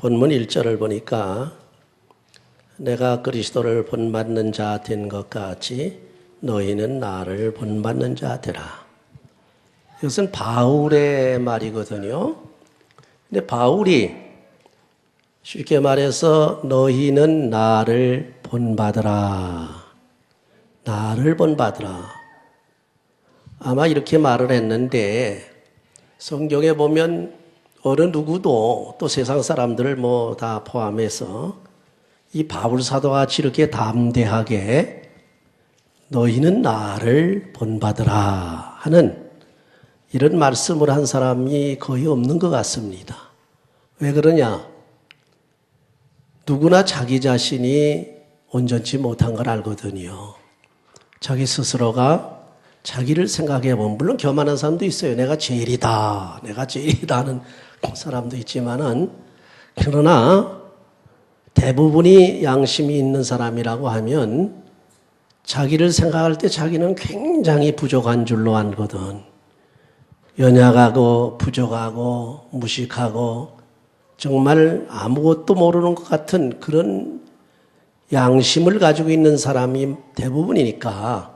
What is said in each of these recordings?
본문 1절을 보니까 내가 그리스도를 본받는 자 된 것 같이 너희는 나를 본받는 자 되라. 이것은 바울의 말이거든요. 근데 바울이 쉽게 말해서 너희는 나를 본받으라. 나를 본받으라. 아마 이렇게 말을 했는데 성경에 보면 어느 누구도 또 세상 사람들을 뭐 다 포함해서 이 바울 사도와 같이 이렇게 담대하게 너희는 나를 본받으라 하는 이런 말씀을 한 사람이 거의 없는 것 같습니다. 왜 그러냐? 누구나 자기 자신이 온전치 못한 걸 알거든요. 자기 스스로가 자기를 생각해 보면 물론 교만한 사람도 있어요. 내가 제일이다. 내가 제일이다 하는 사람도 있지만은 그러나 대부분이 양심이 있는 사람이라고 하면 자기를 생각할 때 자기는 굉장히 부족한 줄로 알거든. 연약하고 부족하고 무식하고 정말 아무것도 모르는 것 같은 그런 양심을 가지고 있는 사람이 대부분이니까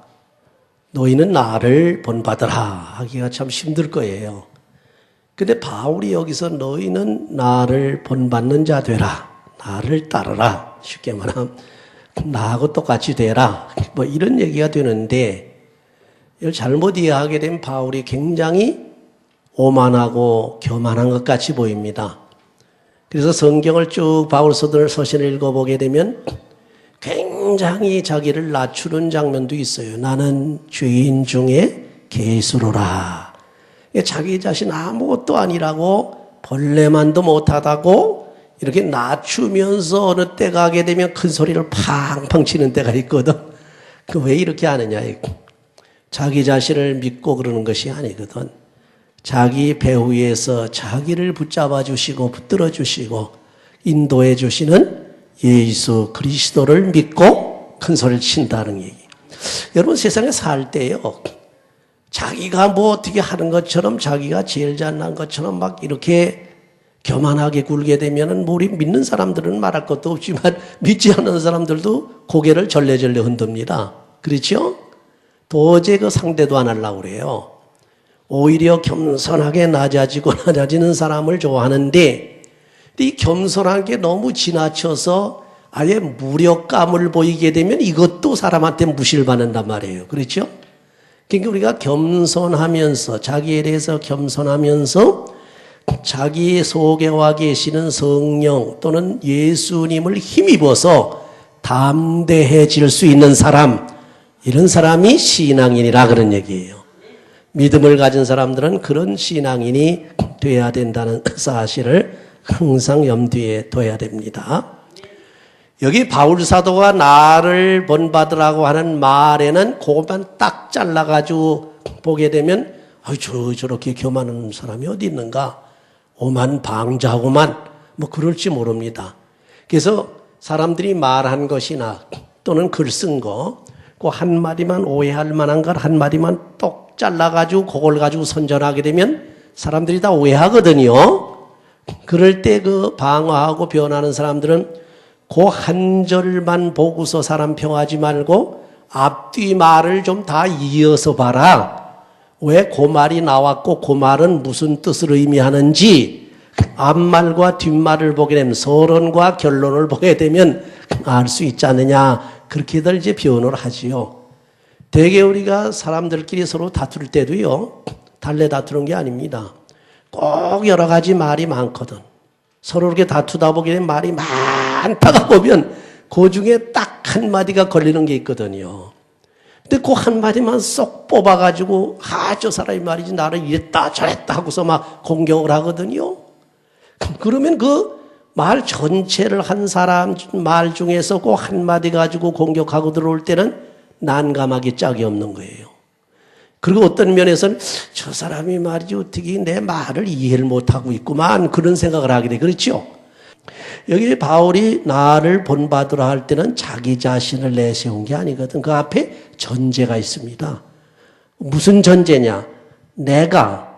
너희는 나를 본받으라 하기가 참 힘들 거예요. 근데 바울이 여기서 너희는 나를 본받는 자 되라. 나를 따르라. 쉽게 말하면 나하고 똑같이 되라. 뭐 이런 얘기가 되는데 이걸 잘못 이해하게 되면 바울이 굉장히 오만하고 교만한 것 같이 보입니다. 그래서 성경을 쭉 바울 서신을 읽어보게 되면 굉장히 자기를 낮추는 장면도 있어요. 나는 죄인 중에 괴수로라. 자기 자신 아무것도 아니라고 벌레만도 못하다고 이렇게 낮추면서 어느 때 가게 되면 큰 소리를 팡팡 치는 때가 있거든. 그 왜 이렇게 하느냐. 자기 자신을 믿고 그러는 것이 아니거든. 자기 배후에서 자기를 붙잡아 주시고 붙들어 주시고 인도해 주시는 예수 그리스도를 믿고 큰 소리를 친다는 얘기. 여러분 세상에 살 때요. 자기가 뭐 어떻게 하는 것처럼 자기가 제일 잘난 것처럼 막 이렇게 교만하게 굴게 되면은 우리 믿는 사람들은 말할 것도 없지만 믿지 않는 사람들도 고개를 절레절레 흔듭니다. 그렇죠? 도저히 그 상대도 안 하려고 그래요. 오히려 겸손하게 낮아지는 사람을 좋아하는데 이 겸손한 게 너무 지나쳐서 아예 무력감을 보이게 되면 이것도 사람한테 무시를 받는단 말이에요. 그렇죠? 그러니까 우리가 겸손하면서 자기에 대해서 겸손하면서 자기 속에 와 계시는 성령 또는 예수님을 힘입어서 담대해질 수 있는 사람, 이런 사람이 신앙인이라 그런 얘기예요. 믿음을 가진 사람들은 그런 신앙인이 돼야 된다는 사실을 항상 염두에 둬야 됩니다. 여기 바울 사도가 나를 본받으라고 하는 말에는 그것만 딱 잘라가지고 보게 되면 저렇게 교만한 사람이 어디 있는가? 오만방자하고만 뭐 그럴지 모릅니다. 그래서 사람들이 말한 것이나 또는 글 쓴 거 그 한마디만 오해할 만한 걸 한마디만 똑 잘라가지고 그걸 가지고 선전하게 되면 사람들이 다 오해하거든요. 그럴 때 그 방어하고 변하는 사람들은 그 한 절만 보고서 사람 평하지 말고 앞뒤 말을 좀 다 이어서 봐라. 왜 그 말이 나왔고 그 말은 무슨 뜻을 의미하는지 앞말과 뒷말을 보게 되면 서론과 결론을 보게 되면 알 수 있지 않느냐. 그렇게들 이제 변호를 하지요. 대개 우리가 사람들끼리 서로 다툴 때도요. 달래 다투는 게 아닙니다. 꼭 여러 가지 말이 많거든. 서로 이렇게 다투다 보게 되면 말이 많다가 보면 그 중에 딱 한마디가 걸리는 게 있거든요. 근데 그 한마디만 쏙 뽑아가지고 저 사람이 말이지 나를 이랬다 저랬다 하고서 막 공격을 하거든요. 그러면 그 말 전체를 한 사람 말 중에서 그 한마디 가지고 공격하고 들어올 때는 난감하기 짝이 없는 거예요. 그리고 어떤 면에서는 저 사람이 말이지 어떻게 내 말을 이해를 못하고 있구만 그런 생각을 하게 돼. 그렇죠? 여기 바울이 나를 본받으라 할 때는 자기 자신을 내세운 게 아니거든. 그 앞에 전제가 있습니다. 무슨 전제냐? 내가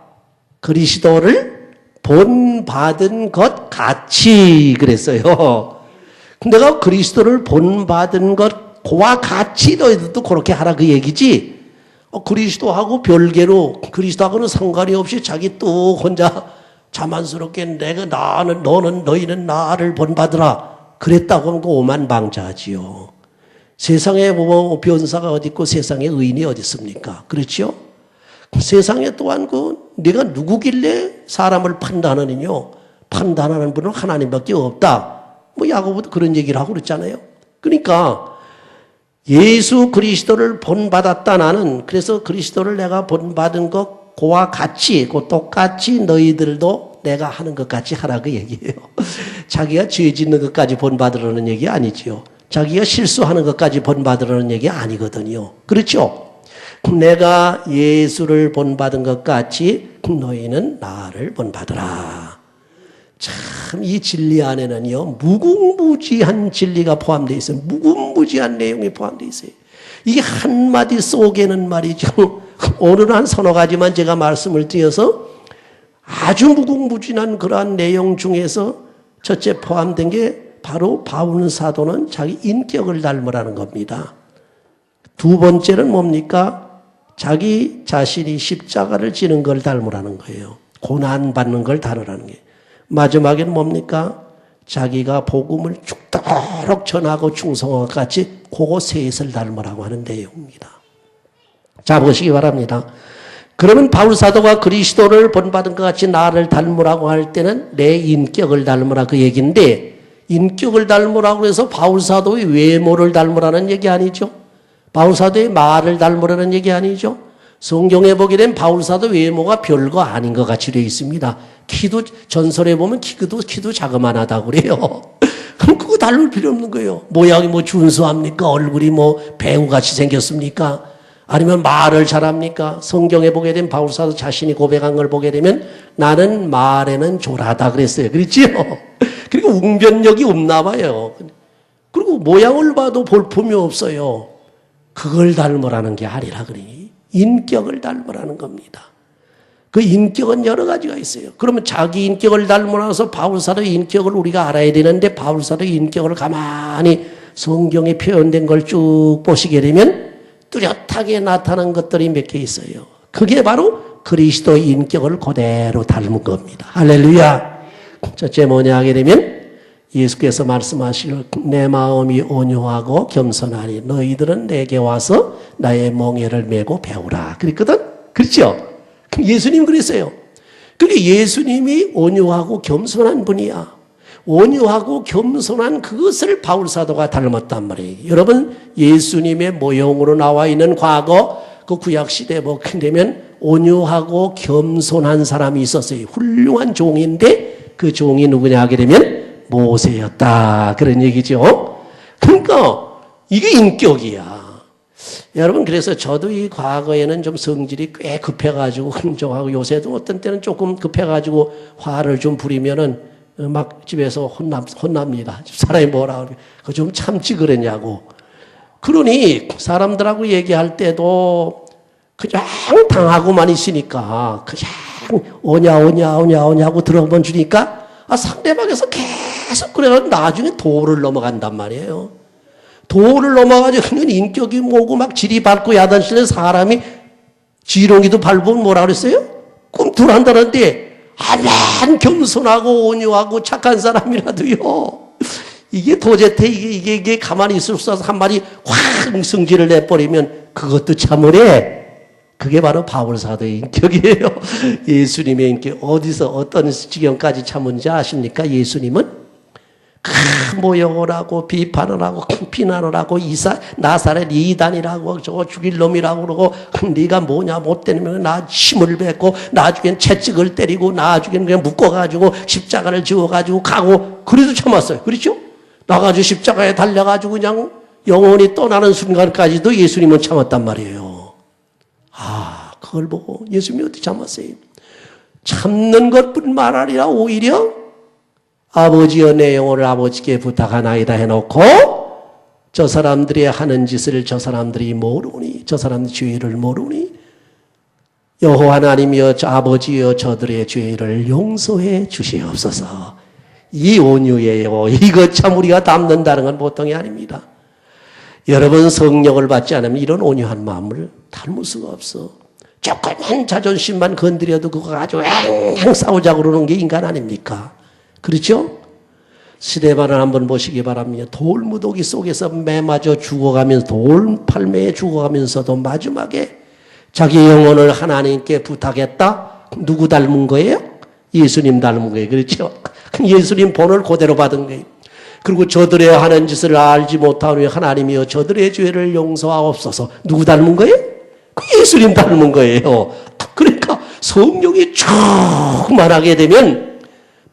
그리스도를 본받은 것 같이 그랬어요. 내가 그리스도를 본받은 것과 같이 너희들도 그렇게 하라 그 얘기지. 그리스도하고 별개로 그리스도하고는 상관이 없이 자기 또 혼자 자만스럽게 너희는 나를 본받으라 그랬다고 하면 그 오만방자하지요. 세상에 뭐 변사가 어디 있고 세상에 의인이 어디 있습니까? 그렇죠? 세상에 또한 내가 누구길래 사람을 판단하느냐? 판단하는 분은 하나님밖에 없다. 뭐 야고보도 그런 얘기를 하고 그랬잖아요. 그러니까 예수 그리스도를 본받았다 나는. 그래서 그리스도를 내가 본받은 것과 같이 똑같이 너희들도 내가 하는 것 같이 하라 그 얘기예요. 자기가 죄 짓는 것까지 본받으라는 얘기 아니지요. 자기가 실수하는 것까지 본받으라는 얘기 아니거든요. 그렇죠? 내가 예수를 본받은 것 같이 너희는 나를 본받으라. 참 이 진리 안에는요 무궁무진한 진리가 포함되어 있어요. 무궁무진한 내용이 포함되어 있어요. 이게 한마디 속에는 말이죠. 오늘은 한 서너 가지만 제가 말씀을 드려서 아주 무궁무진한 그러한 내용 중에서 첫째 포함된 게 바로 바울 사도는 자기 인격을 닮으라는 겁니다. 두 번째는 뭡니까? 자기 자신이 십자가를 지는 걸 닮으라는 거예요. 고난받는 걸 닮으라는 게. 마지막에는 뭡니까? 자기가 복음을 죽도록 전하고 충성한 것 같이 그거 셋을 닮으라고 하는 내용입니다. 자, 보시기 바랍니다. 그러면 바울 사도가 그리스도를 본받은 것 같이 나를 닮으라고 할 때는 내 인격을 닮으라 그 얘기인데, 인격을 닮으라고 해서 바울 사도의 외모를 닮으라는 얘기 아니죠. 바울 사도의 말을 닮으라는 얘기 아니죠. 성경에 보게 되면 바울 사도 외모가 별거 아닌 것 같이 되어 있습니다. 키도 전설에 보면 키도 자그만하다고 그래요. 그럼 그거 닮을 필요 없는 거예요. 모양이 뭐 준수합니까? 얼굴이 뭐 배우같이 생겼습니까? 아니면 말을 잘합니까? 성경에 보게 되면 바울 사도 자신이 고백한 걸 보게 되면 나는 말에는 조라다 그랬어요. 그렇지요? 그리고 웅변력이 없나 봐요. 그리고 모양을 봐도 볼품이 없어요. 그걸 닮으라는 게 아니라 그러니 인격을 닮으라는 겁니다. 그 인격은 여러 가지가 있어요. 그러면 자기 인격을 닮으라서 바울 사도의 인격을 우리가 알아야 되는데 바울 사도의 인격을 가만히 성경에 표현된 걸 쭉 보시게 되면 뚜렷하게 나타난 것들이 몇 개 있어요. 그게 바로 그리스도의 인격을 그대로 닮은 겁니다. 할렐루야. 첫째 뭐냐 하게 되면 예수께서 말씀하시길 내 마음이 온유하고 겸손하니 너희들은 내게 와서 나의 멍에를 메고 배우라. 그랬거든? 그렇죠? 예수님 그랬어요. 그러니까 예수님이 온유하고 겸손한 분이야. 온유하고 겸손한 그것을 바울 사도가 닮았단 말이에요. 여러분 예수님의 모형으로 나와 있는 과거 그 구약시대에 보게 되면 온유하고 겸손한 사람이 있었어요. 훌륭한 종인데 그 종이 누구냐 하게 되면 모세였다. 그런 얘기죠. 그러니까 이게 인격이야. 여러분 그래서 저도 이 과거에는 좀 성질이 꽤 급해가지고 흥정하고 요새도 어떤 때는 조금 급해가지고 화를 좀 부리면은 막 집에서 혼납니다. 사람이 뭐라 그래. 그거 좀 참지 그랬냐고. 그러니 사람들하고 얘기할 때도 그냥 당하고만 있으니까 그냥 오냐 하고 들어본 주니까 상대방에서 계속 그래가지고 나중에 도를 넘어간단 말이에요. 도를 넘어가지고 그냥 인격이 뭐고 막 지리 밟고 야단치는 사람이 지렁이도 밟으면 뭐라 그랬어요? 꿈틀한다는데 아만 겸손하고 온유하고 착한 사람이라도요. 이게 도저히 이게 가만히 있을 수 없어서 한 마디 확 성질을 내버리면 그것도 참으래. 그게 바로 바울 사도의 인격이에요. 예수님의 인격 어디서 어떤 지경까지 참은지 아십니까? 예수님은 큰 모욕을 하고 비판을 하고 비난을 하고 나사렛 이단이라고 저거 죽일 놈이라고 그러고 네가 뭐냐 못되면 나 침을 뱉고 나중엔 채찍을 때리고 나중엔 그냥 묶어가지고 십자가를 지워가지고 가고 그래도 참았어요. 그렇죠? 나가지고 십자가에 달려가지고 그냥 영혼이 떠나는 순간까지도 예수님은 참았단 말이에요. 그걸 보고 예수님이 어떻게 참았어요? 참는 것뿐만 아니라 오히려 아버지여 내 영혼을 아버지께 부탁하나이다 해놓고 저 사람들이 하는 짓을 저 사람들이 모르니 저 사람들이 죄를 모르니 여호와 하나님이여 아버지여 저들의 죄를 용서해 주시옵소서. 이 온유예요. 이거 참 우리가 담는다는 건 보통이 아닙니다. 여러분 성령을 받지 않으면 이런 온유한 마음을 닮을 수가 없어. 조금만 자존심만 건드려도 그거 가지고 앵앵 싸우자고 그러는 게 인간 아닙니까? 그렇죠? 스데반을 한번 보시기 바랍니다. 돌무더기 속에서 매맞아 죽어가면서 돌팔매에 죽어가면서도 마지막에 자기 영혼을 하나님께 부탁했다. 누구 닮은 거예요? 예수님 닮은 거예요. 그렇죠? 예수님 본을 그대로 받은 거예요. 그리고 저들의 하는 짓을 알지 못하오니 하나님이여 저들의 죄를 용서하옵소서. 누구 닮은 거예요? 예수님 닮은 거예요. 그러니까 성령이 충만하게 되면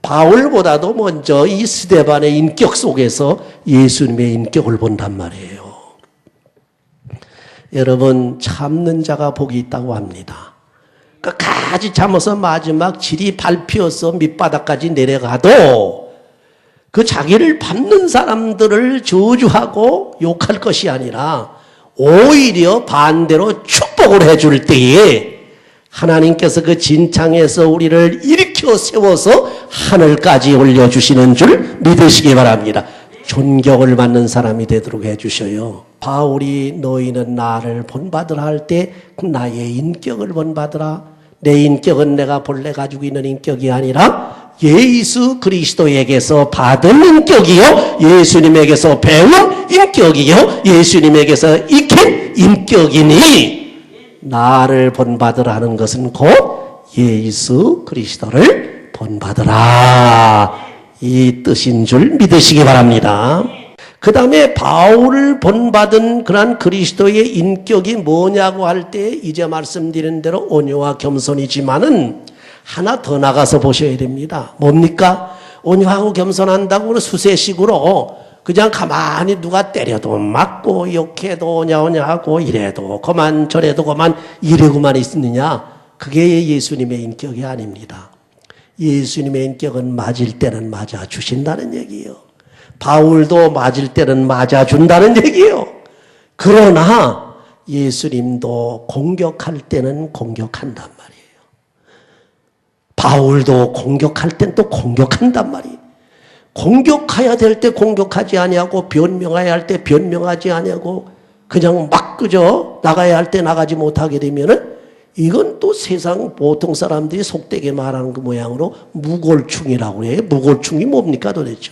바울보다도 먼저 이 스데반의 인격 속에서 예수님의 인격을 본단 말이에요. 여러분 참는 자가 복이 있다고 합니다. 끝까지 참아서 마지막 질이 밟혀서 밑바닥까지 내려가도 그 자기를 밟는 사람들을 저주하고 욕할 것이 아니라 오히려 반대로 축복을 해줄 때에 하나님께서 그 진창에서 우리를 일으켜 세워서 하늘까지 올려주시는 줄 믿으시기 바랍니다. 존경을 받는 사람이 되도록 해주셔요. 바울이 너희는 나를 본받으라 할 때 나의 인격을 본받으라. 내 인격은 내가 본래 가지고 있는 인격이 아니라 예수 그리스도에게서 받은 인격이요 예수님에게서 배운 인격이요 예수님에게서 익힌 인격이니 나를 본받으라 하는 것은 곧 예수 그리스도를 본받으라 이 뜻인 줄 믿으시기 바랍니다. 그 다음에 바울을 본받은 그러한 그리스도의 인격이 뭐냐고 할 때 이제 말씀드린 대로 온유와 겸손이지만은 하나 더 나가서 보셔야 됩니다. 뭡니까? 온유하고 겸손한다고 수세식으로 그냥 가만히 누가 때려도 맞고 욕해도 오냐오냐하고 이래도 그만 저래도 그만 이래고만 있느냐? 그게 예수님의 인격이 아닙니다. 예수님의 인격은 맞을 때는 맞아주신다는 얘기예요. 바울도 맞을 때는 맞아준다는 얘기예요. 그러나 예수님도 공격할 때는 공격한단 말이에요. 바울도 공격할 땐 또 공격한단 말이에요. 공격해야 될 때 공격하지 아니하고 변명해야 할 때 변명하지 아니하고 그냥 막 그저 나가야 할 때 나가지 못하게 되면은 이건 또 세상 보통 사람들이 속되게 말하는 그 모양으로 무골충이라고 해요. 무골충이 뭡니까 도대체?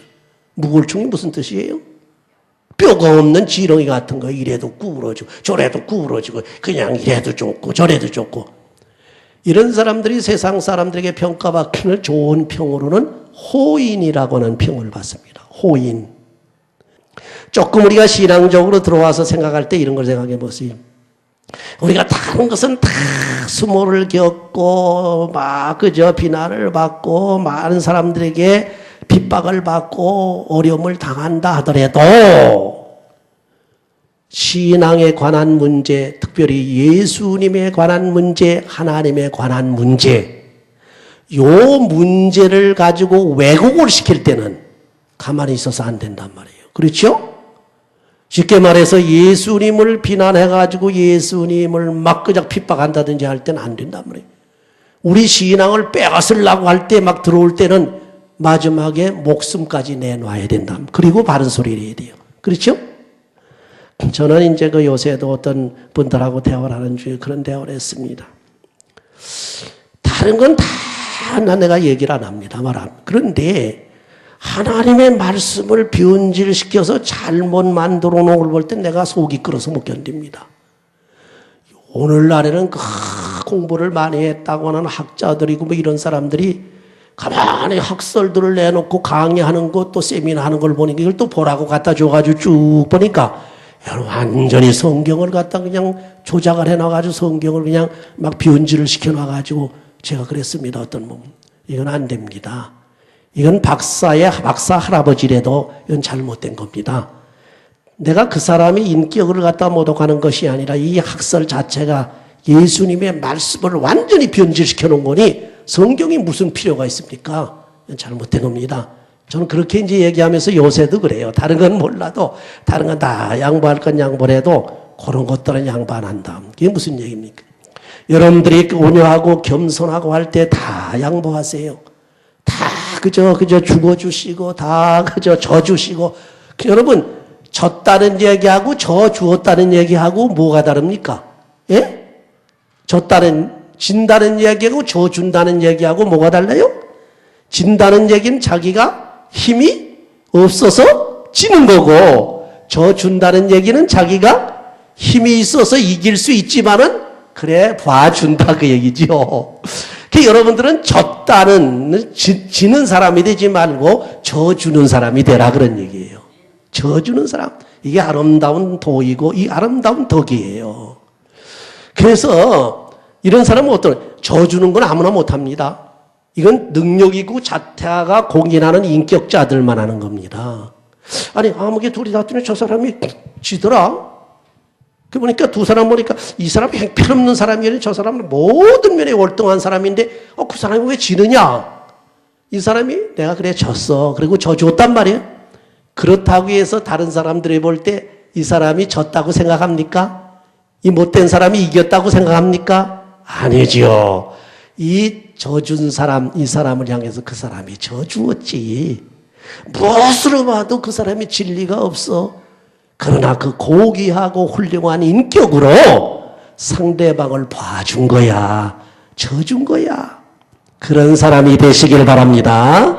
무골충이 무슨 뜻이에요? 뼈가 없는 지렁이 같은 거 이래도 구부러지고 저래도 구부러지고 그냥 이래도 좋고 저래도 좋고 이런 사람들이 세상 사람들에게 평가받기는 좋은 평으로는 호인이라고 하는 평을 받습니다. 호인. 조금 우리가 신앙적으로 들어와서 생각할 때 이런 걸 생각해 보세요. 우리가 다른 것은 다 수모를 겪고 막 그저 비난을 받고 많은 사람들에게 핍박을 받고 어려움을 당한다 하더라도 신앙에 관한 문제, 특별히 예수님에 관한 문제, 하나님에 관한 문제, 요 문제를 가지고 왜곡을 시킬 때는 가만히 있어서 안 된단 말이에요. 그렇죠? 쉽게 말해서 예수님을 비난해가지고 예수님을 막 그냥 핍박한다든지 할 때는 안 된단 말이에요. 우리 신앙을 빼앗으려고 할 때 막 들어올 때는 마지막에 목숨까지 내놔야 된다. 그리고 바른 소리를 해야 돼요. 그렇죠? 저는 이제 그 요새도 어떤 분들하고 대화를 하는 중에 그런 대화를 했습니다. 다른 건 다 내가 얘기를 안 합니다. 그런데 하나님의 말씀을 변질시켜서 잘못 만들어 놓은 걸 볼 때 내가 속이 끓어서 못 견딥니다. 오늘날에는 그 공부를 많이 했다고 하는 학자들이고 뭐 이런 사람들이 가만히 학설들을 내놓고 강의하는 것 또 세미나 하는 걸 보니까 이걸 또 보라고 갖다 줘가지고 쭉 보니까 완전히 성경을 갖다 그냥 조작을 해놔가지고 성경을 그냥 막 변질을 시켜놔가지고 제가 그랬습니다. 어떤 몸. 이건 안 됩니다. 이건 박사 할아버지라도 이건 잘못된 겁니다. 내가 그 사람의 인격을 갖다 모독하는 것이 아니라 이 학설 자체가 예수님의 말씀을 완전히 변질시켜 놓은 거니 성경이 무슨 필요가 있습니까? 이건 잘못된 겁니다. 저는 그렇게 이제 얘기하면서 요새도 그래요. 다른 건 몰라도 다른 건 다 양보할 건 양보를 해도 그런 것들은 양보 안 한다. 그게 무슨 얘기입니까? 여러분들이 온유하고 겸손하고 할 때 다 양보하세요. 다 그저 죽어주시고 다 그저 져주시고. 여러분 졌다는 얘기하고 져 주었다는 얘기하고 뭐가 다릅니까? 예? 진다는 얘기하고 져 준다는 얘기하고 뭐가 달라요? 진다는 얘기는 자기가 힘이 없어서 지는 거고, 져 준다는 얘기는 자기가 힘이 있어서 이길 수 있지만은 그래 봐준다 그 얘기죠. 여러분들은 지는 사람이 되지 말고 져주는 사람이 되라 그런 얘기예요. 져주는 사람. 이게 아름다운 도이고 이 아름다운 덕이에요. 그래서 이런 사람은 져주는 건 아무나 못합니다. 이건 능력이고 자태가 공인하는 인격자들만 하는 겁니다. 아니 아무개 둘이 다투니 저 사람이 지더라. 그 보니까 두 사람 보니까 이 사람이 형편없는 사람이니 저 사람은 모든 면에 월등한 사람인데 그 사람이 왜 지느냐? 이 사람이 내가 그래 졌어. 그리고 져줬단 말이에요. 그렇다고 해서 다른 사람들이 볼 때 이 사람이 졌다고 생각합니까? 이 못된 사람이 이겼다고 생각합니까? 아니죠. 이 져준 사람, 이 사람을 향해서 그 사람이 져주었지. 무엇으로 봐도 그 사람이 진리가 없어. 그러나 그 고귀하고 훌륭한 인격으로 상대방을 봐준 거야. 져준 거야. 그런 사람이 되시길 바랍니다.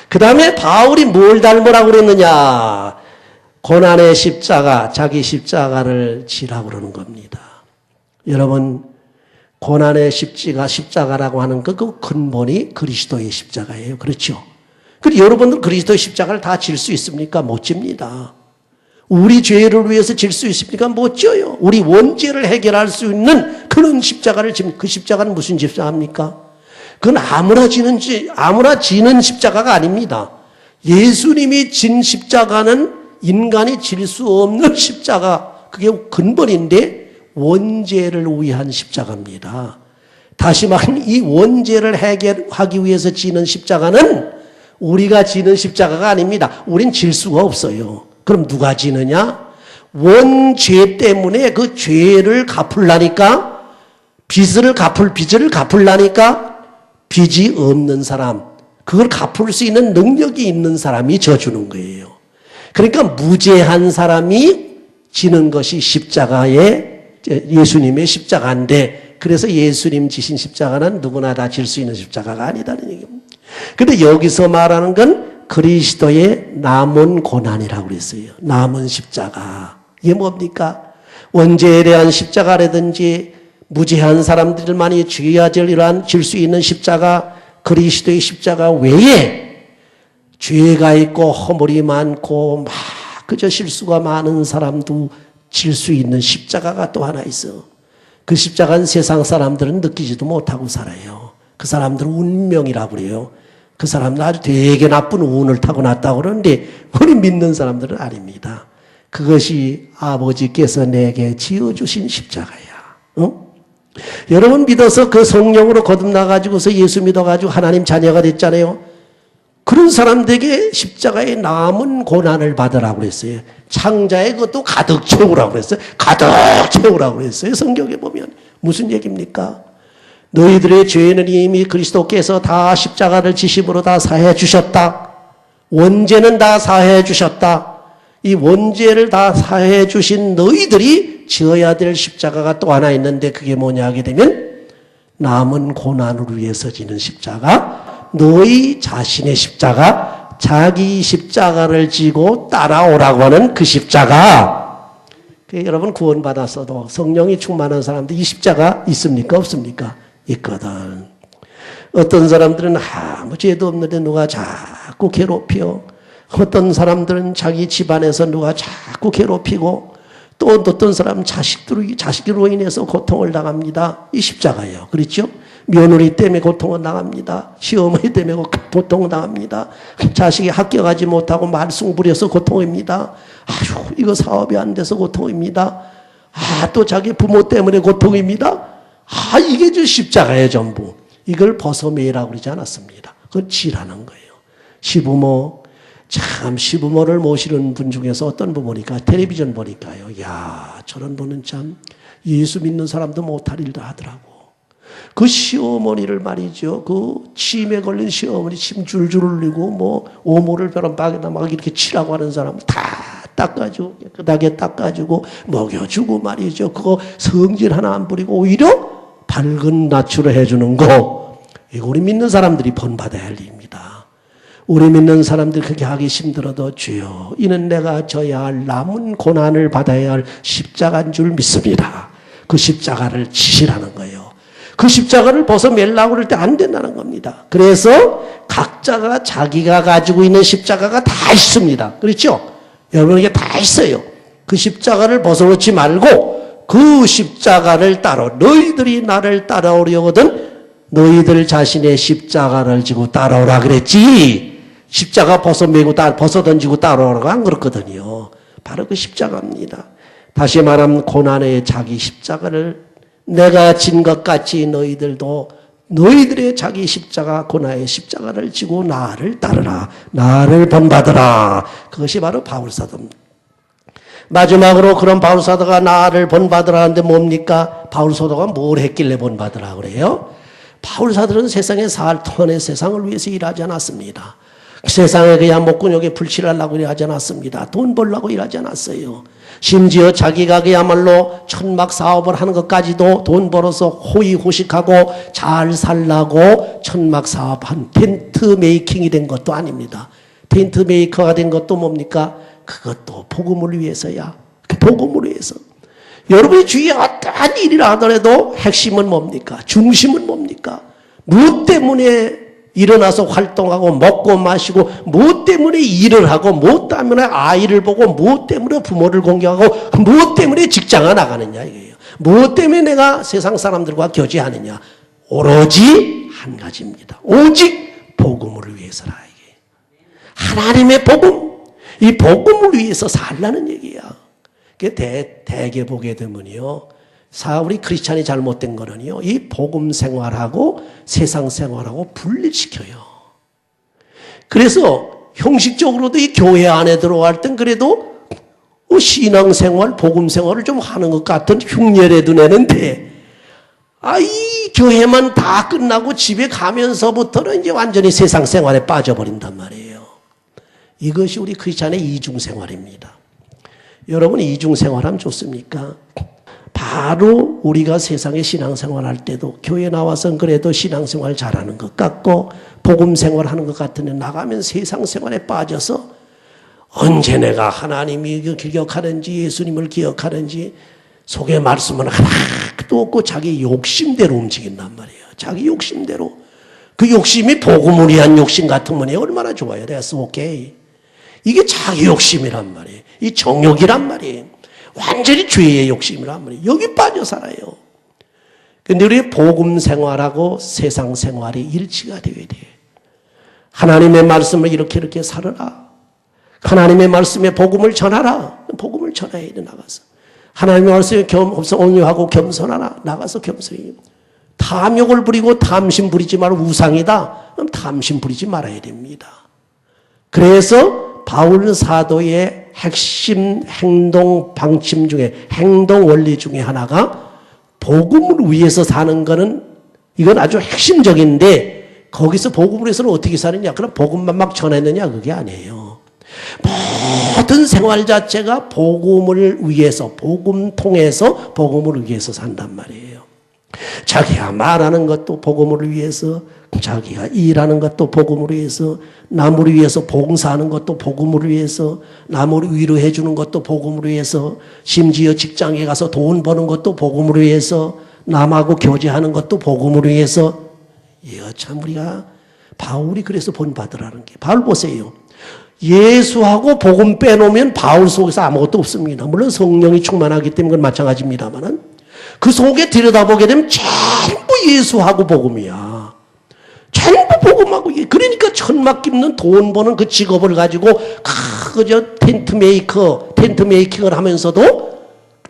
그 다음에 바울이 뭘 닮으라고 그랬느냐. 고난의 십자가, 자기 십자가를 지라고 그러는 겁니다. 여러분, 고난의 십자가라고 하는 그 근본이 그리스도의 십자가예요. 그렇죠? 그리고 여러분들 그리스도의 십자가를 다 질 수 있습니까? 못 집니다. 우리 죄를 위해서 질 수 있습니까? 못 져요. 우리 원죄를 해결할 수 있는 그런 십자가를 지금 그 십자가는 무슨 십자가입니까? 그건 아무나 지는 십자가가 아닙니다. 예수님이 진 십자가는 인간이 질 수 없는 십자가, 그게 근본인데 원죄를 위한 십자가입니다. 다시 말하면 이 원죄를 해결하기 위해서 지는 십자가는 우리가 지는 십자가가 아닙니다. 우린 질 수가 없어요. 그럼 누가 지느냐? 원죄 때문에 그 죄를 갚으려니까, 빚을 갚으려니까 빚이 없는 사람, 그걸 갚을 수 있는 능력이 있는 사람이 져주는 거예요. 그러니까 무죄한 사람이 지는 것이 예수님의 십자가인데, 그래서 예수님 지신 십자가는 누구나 다 질 수 있는 십자가가 아니다는 얘기입니다. 그런데 여기서 말하는 건 그리스도의 남은 고난이라고 그랬어요. 남은 십자가. 이게 뭡니까? 원죄에 대한 십자가라든지 무죄한 사람들만이 져야 질 수 있는 십자가, 그리스도의 십자가 외에 죄가 있고 허물이 많고 막 그저 실수가 많은 사람도 질 수 있는 십자가가 또 하나 있어. 그 십자가는 세상 사람들은 느끼지도 못하고 살아요. 그 사람들은 운명이라고 그래요. 그 사람은 아주 되게 나쁜 운을 타고났다고 그러는데 우리 믿는 사람들은 아닙니다. 그것이 아버지께서 내게 지어주신 십자가야. 여러분 믿어서 그 성령으로 거듭나가지고서 예수 믿어가지고 하나님 자녀가 됐잖아요. 그런 사람들에게 십자가의 남은 고난을 받으라고 그랬어요. 창자의 것도 가득 채우라고 그랬어요. 가득 채우라고 그랬어요. 성경에 보면. 무슨 얘기입니까? 너희들의 죄는 이미 그리스도께서 다 십자가를 지심으로 다 사해 주셨다. 원죄는 다 사해 주셨다. 이 원죄를 다 사해 주신 너희들이 지어야 될 십자가가 또 하나 있는데 그게 뭐냐 하게 되면 남은 고난을 위해서 지는 십자가, 너희 자신의 십자가, 자기 십자가를 지고 따라오라고 하는 그 십자가. 여러분 구원받았어도 성령이 충만한 사람들 이 십자가 있습니까? 없습니까? 있거든. 어떤 사람들은 아무 죄도 없는데 누가 자꾸 괴롭혀. 어떤 사람들은 자기 집안에서 누가 자꾸 괴롭히고, 또 어떤 사람은 자식으로 인해서 고통을 당합니다. 이 십자가예요. 그렇죠? 며느리 때문에 고통을 당합니다. 시어머니 때문에 고통을 당합니다. 자식이 학교 가지 못하고 말썽 부려서 고통입니다. 아유, 이거 사업이 안 돼서 고통입니다. 또 자기 부모 때문에 고통입니다. 이게 저 십자가예요, 전부. 이걸 벗어매라고 그러지 않았습니다. 그건 지라는 거예요. 시부모를 모시는 분 중에서 어떤 분 보니까, 텔레비전 보니까요. 야, 저런 분은 참 예수 믿는 사람도 못할 일도 하더라고. 그 시어머니를 말이죠. 그 침에 걸린 시어머니 침 줄줄 흘리고 뭐 오모를 벼랑박에다 막 이렇게 치라고 하는 사람 다 닦아주고 깨끗하게 닦아주고 먹여주고 말이죠. 그거 성질 하나 안 부리고 오히려 밝은 낯으로 해주는 거. 이거 우리 믿는 사람들이 본받아야 할 일입니다. 우리 믿는 사람들이 그렇게 하기 힘들어도 주여 이는 내가 져야 할 남은 고난을 받아야 할 십자가인 줄 믿습니다. 그 십자가를 지시라는 거예요. 그 십자가를 벗어매려고 그럴 때 안 된다는 겁니다. 그래서 각자가 자기가 가지고 있는 십자가가 다 있습니다. 그렇죠? 여러분에게 다 있어요. 그 십자가를 벗어놓지 말고 그 십자가를 따라 너희들이 나를 따라오려거든 너희들 자신의 십자가를 지고 따라오라 그랬지. 십자가 벗어매고 벗어던지고 따라오라고 안 그렇거든요. 바로 그 십자가입니다. 다시 말하면 고난의 자기 십자가를 내가 진 것 같이 너희들도 너희들의 자기 십자가 고난의 십자가를 지고 나를 따르라. 나를 본받으라. 그것이 바로 바울사도입니다. 마지막으로 그런 바울사도가 나를 본받으라 하는데 뭡니까? 바울사도가 뭘 했길래 본받으라 그래요? 바울사도는 세상에 살 터의 세상을 위해서 일하지 않았습니다. 세상에 그냥 목구멍에 불칠하려고 일하지 않았습니다. 돈 벌려고 일하지 않았어요. 심지어 자기가 그야말로 천막 사업을 하는 것까지도 돈 벌어서 호의호식하고 잘 살라고 천막 사업한 텐트 메이킹이 된 것도 아닙니다. 텐트 메이커가 된 것도 뭡니까? 그것도 복음을 위해서야. 복음을 위해서. 여러분이 주위에 어떠한 일이라 하더라도 핵심은 뭡니까? 중심은 뭡니까? 무엇 때문에 일어나서 활동하고 먹고 마시고 무엇 때문에 일을 하고 무엇 때문에 아이를 보고 무엇 때문에 부모를 공경하고 무엇 때문에 직장에 나가느냐 이거예요. 무엇 때문에 내가 세상 사람들과 교제하느냐. 오로지 한 가지입니다. 오직 복음을 위해서라 이게. 하나님의 복음. 이 복음을 위해서 살라는 얘기야. 대개 보게 되면요. 우리 크리스찬이 잘못된 거는요. 이 복음 생활하고 세상 생활하고 분리시켜요. 그래서 형식적으로도 이 교회 안에 들어갈 땐 그래도 신앙생활, 복음 생활을 좀 하는 것 같은 흉내라도 내는데 이 교회만 다 끝나고 집에 가면서부터는 이제 완전히 세상 생활에 빠져버린단 말이에요. 이것이 우리 크리스찬의 이중생활입니다. 여러분 이중생활하면 좋습니까? 바로 우리가 세상에 신앙생활 할 때도 교회 나와서는 그래도 신앙생활 잘하는 것 같고 복음생활 하는 것 같은데 나가면 세상생활에 빠져서 언제 내가 하나님이 기억하는지 예수님을 기억하는지 속에 말씀은 하나도 없고 자기 욕심대로 움직인단 말이에요. 자기 욕심대로. 그 욕심이 복음을 위한 욕심 같으면 얼마나 좋아요. That's okay. 이게 자기 욕심이란 말이에요. 이 정욕이란 말이에요. 완전히 죄의 욕심이란 말이에요. 여기 빠져 살아요. 근데 우리 복음 생활하고 세상 생활이 일치가 되어야 돼. 하나님의 말씀을 이렇게 살아라. 하나님의 말씀에 복음을 전하라. 복음을 전해야 돼 나가서. 하나님의 말씀에 온유하고 겸손하라. 나가서 겸손히. 탐욕을 부리고 탐심 부리지 말고 우상이다. 그럼 탐심 부리지 말아야 됩니다. 그래서 바울 사도의 핵심 행동 방침 중에 행동 원리 중에 하나가 복음을 위해서 사는 거는 이건 아주 핵심적인데 거기서 복음을 위해서는 어떻게 사느냐? 그럼 복음만 막 전했느냐? 그게 아니에요. 모든 생활 자체가 복음을 위해서 복음 통해서 복음을 위해서 산단 말이에요. 자기가 말하는 것도 복음을 위해서 자기가 일하는 것도 복음을 위해서 남을 위해서 봉사하는 것도 복음을 위해서 남을 위로해 주는 것도 복음을 위해서 심지어 직장에 가서 돈 버는 것도 복음을 위해서 남하고 교제하는 것도 복음을 위해서 참 우리가 바울이 그래서 본받으라는 게 바울 보세요. 예수하고 복음 빼놓으면 바울 속에서 아무것도 없습니다. 물론 성령이 충만하기 때문에 그건 마찬가지입니다만은 그 속에 들여다보게 되면 전부 예수하고 복음이야. 전부 복음하고 그러니까 천막 깁는 돈 버는 그 직업을 가지고 그저 텐트 메이킹을 하면서도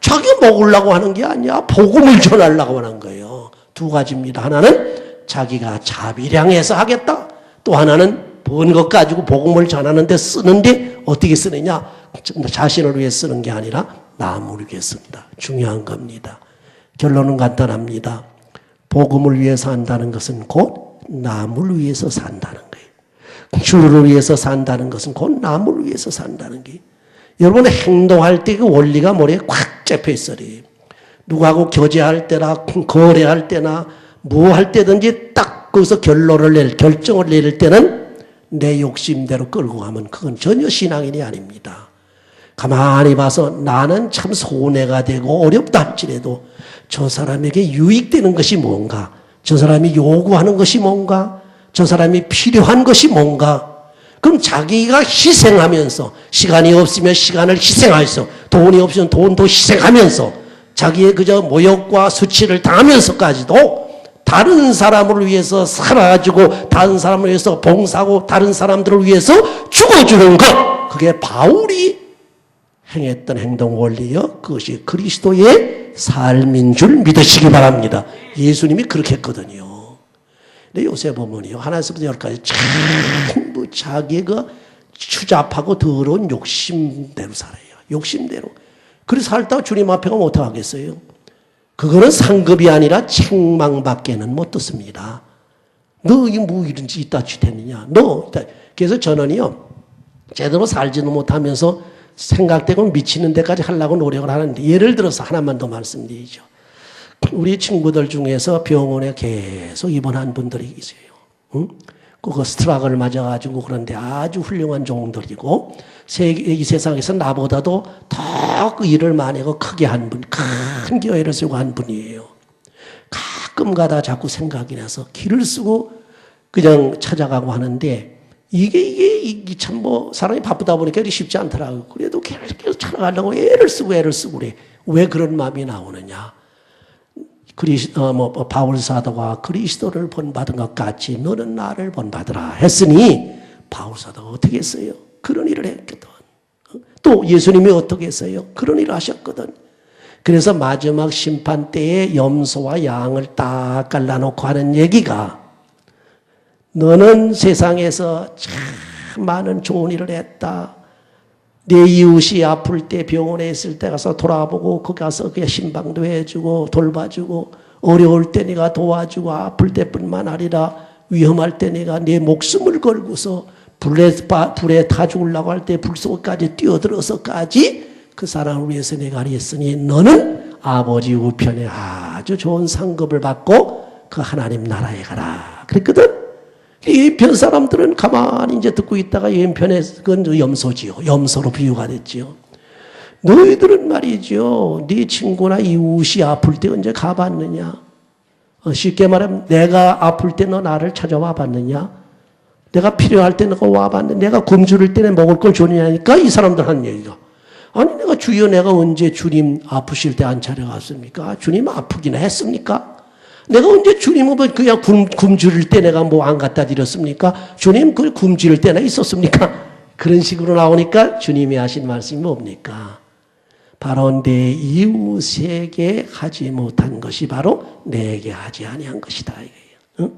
자기가 먹으려고 하는 게 아니야. 복음을 전하려고 하는 거예요. 두 가지입니다. 하나는 자기가 자비량해서 하겠다. 또 하나는 번 것 가지고 복음을 전하는데 쓰는데 어떻게 쓰느냐? 자신을 위해 쓰는 게 아니라 남을 위해 씁니다. 중요한 겁니다. 결론은 간단합니다. 복음을 위해서 한다는 것은 곧 남을 위해서 산다는 거예요. 주를 위해서 산다는 것은 곧 남을 위해서 산다는 게. 여러분 행동할 때 그 원리가 머리에 꽉 잡혀 있어요. 누구하고 교제할 때나 거래할 때나 뭐 할 때든지 딱 거기서 결정을 내릴 때는 내 욕심대로 끌고 가면 그건 전혀 신앙인이 아닙니다. 가만히 봐서 나는 참 손해가 되고 어렵다 할지라도 저 사람에게 유익되는 것이 뭔가, 저 사람이 요구하는 것이 뭔가, 저 사람이 필요한 것이 뭔가. 그럼 자기가 희생하면서, 시간이 없으면 시간을 희생하면서, 돈이 없으면 돈도 희생하면서, 자기의 그저 모욕과 수치를 당하면서까지도 다른 사람을 위해서 살아가지고 다른 사람을 위해서 봉사하고 다른 사람들을 위해서 죽어주는 것, 그게 바울이 행했던 행동 원리요. 그것이 그리스도의 삶인 줄 믿으시기 바랍니다. 예수님이 그렇게 했거든요. 근데 요새 보면요, 하나에서부터 열까지 전부 자기의 그 추잡하고 더러운 욕심대로 살아요. 욕심대로. 그래서 살다가 주님 앞에 가면 어떡하겠어요? 그거는 상급이 아니라 책망밖에는 못 듣습니다. 너 이게 뭐 이런 짓 있다 짓했느냐? 너. 그래서 저는요, 제대로 살지도 못하면서 생각되고 미치는 데까지 하려고 노력을 하는데, 예를 들어서 하나만 더 말씀드리죠. 우리 친구들 중에서 병원에 계속 입원한 분들이 있어요. 응? 그 스트락을 맞아가지고 그런데 아주 훌륭한 종들이고, 이 세상에서 나보다도 더 그 일을 많이 하고 크게 한 분, 큰 교회를 쓰고 한 분이에요. 가끔 가다 자꾸 생각이 나서 길을 쓰고 그냥 찾아가고 하는데, 이게 참 사람이 바쁘다 보니까 이게 쉽지 않더라고요. 그래도 계속 찾아가려고 애를 쓰고 그래. 왜 그런 마음이 나오느냐? 바울 사도가 그리스도를 본받은 것 같이 너는 나를 본받으라 했으니, 바울 사도가 어떻게 했어요? 그런 일을 했거든. 또 예수님이 어떻게 했어요? 그런 일을 하셨거든. 그래서 마지막 심판 때에 염소와 양을 딱 갈라놓고 하는 얘기가, 너는 세상에서 참 많은 좋은 일을 했다. 내 이웃이 아플 때 병원에 있을 때 가서 돌아보고 거기 가서 그냥 신방도 해주고 돌봐주고, 어려울 때 네가 도와주고, 아플 때뿐만 아니라 위험할 때 네가 내 목숨을 걸고서 불에 타 죽으려고 할 때 불 속까지 뛰어들어서까지 그 사람을 위해서 내가 했으니 너는 아버지 우편에 아주 좋은 상급을 받고 그 하나님 나라에 가라 그랬거든. 이 편 사람들은 가만히 이제 듣고 있다가 왼편에 그건 염소지요. 염소로 비유가 됐지요. 너희들은 말이죠, 네 친구나 이웃이 아플 때 언제 가봤느냐? 쉽게 말하면 내가 아플 때 너 나를 찾아와 봤느냐? 내가 필요할 때 너가 와봤는데, 내가 굶주릴 때 내 먹을 걸 주느냐니까 이 사람들 하는 얘기가, 아니 내가 주여 내가 언제 주님 아프실 때 안 찾아갔습니까? 주님 아프기나 했습니까? 내가 언제 주님은 그냥 굶주릴 때 내가 뭐 안 갖다 드렸습니까? 주님 그 굶주릴 때나 있었습니까? 그런 식으로 나오니까 주님이 하신 말씀이 뭡니까? 바로 내 이웃에게 하지 못한 것이 바로 내게 하지 아니한 것이다 이거예요. 응?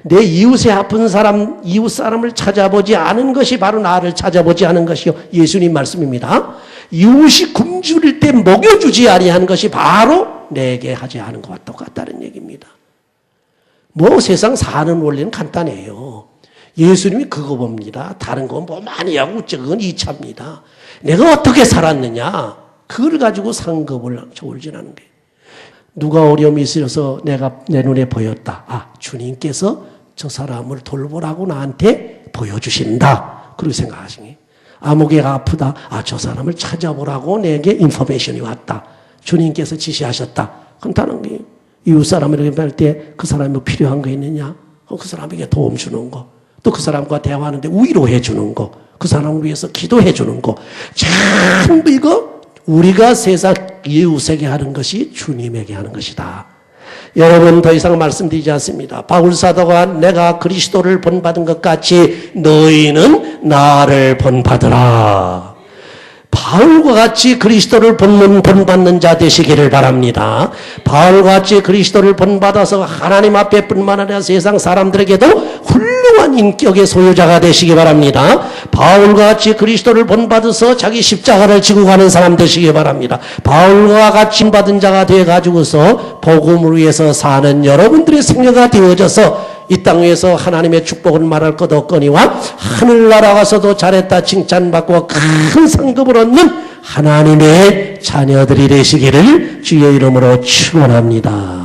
내 이웃의 아픈 사람, 이웃 사람을 찾아보지 않은 것이 바로 나를 찾아보지 않은 것이요. 예수님 말씀입니다. 이웃이 굶주릴 때 먹여주지 아니한 것이 바로 내게 하지 않은 것과 똑같다는 얘기입니다. 세상 사는 원리는 간단해요. 예수님이 그거 봅니다. 다른 건 많이 하고 그건 2차입니다. 내가 어떻게 살았느냐, 그걸 가지고 상급을 저울질하는 거예요. 누가 어려움이 있어서 내가 내 눈에 보였다. 주님께서 저 사람을 돌보라고 나한테 보여주신다. 그렇게 생각하시니. 아무개가 아프다. 저 사람을 찾아보라고 내게 인포메이션이 왔다. 주님께서 지시하셨다. 간단한 거예요. 이웃 사람을 할 때 그 사람이 뭐 필요한 거 있느냐? 그 사람에게 도움 주는 거. 또 그 사람과 대화하는데 위로해 주는 거. 그 사람을 위해서 기도해 주는 거. 전부 이거 우리가 세상 이웃에게 하는 것이 주님에게 하는 것이다. 여러분 더 이상 말씀드리지 않습니다. 바울 사도가 내가 그리스도를 본받은 것 같이 너희는 나를 본받으라. 바울과 같이 그리스도를 본받는 자 되시기를 바랍니다. 바울과 같이 그리스도를 본받아서 하나님 앞에 뿐만 아니라 세상 사람들에게도 훌륭한 훌륭한 인격의 소유자가 되시기 바랍니다. 바울과 같이 그리스도를 본받아서 자기 십자가를 지고 가는 사람 되시기 바랍니다. 바울과 같이 받은 자가 되어가지고서 복음을 위해서 사는 여러분들의 생애가 되어져서 이 땅 위에서 하나님의 축복을 말할 것 없거니와 하늘나라 가서도 잘했다 칭찬받고 큰 상급을 얻는 하나님의 자녀들이 되시기를 주의 이름으로 축원합니다.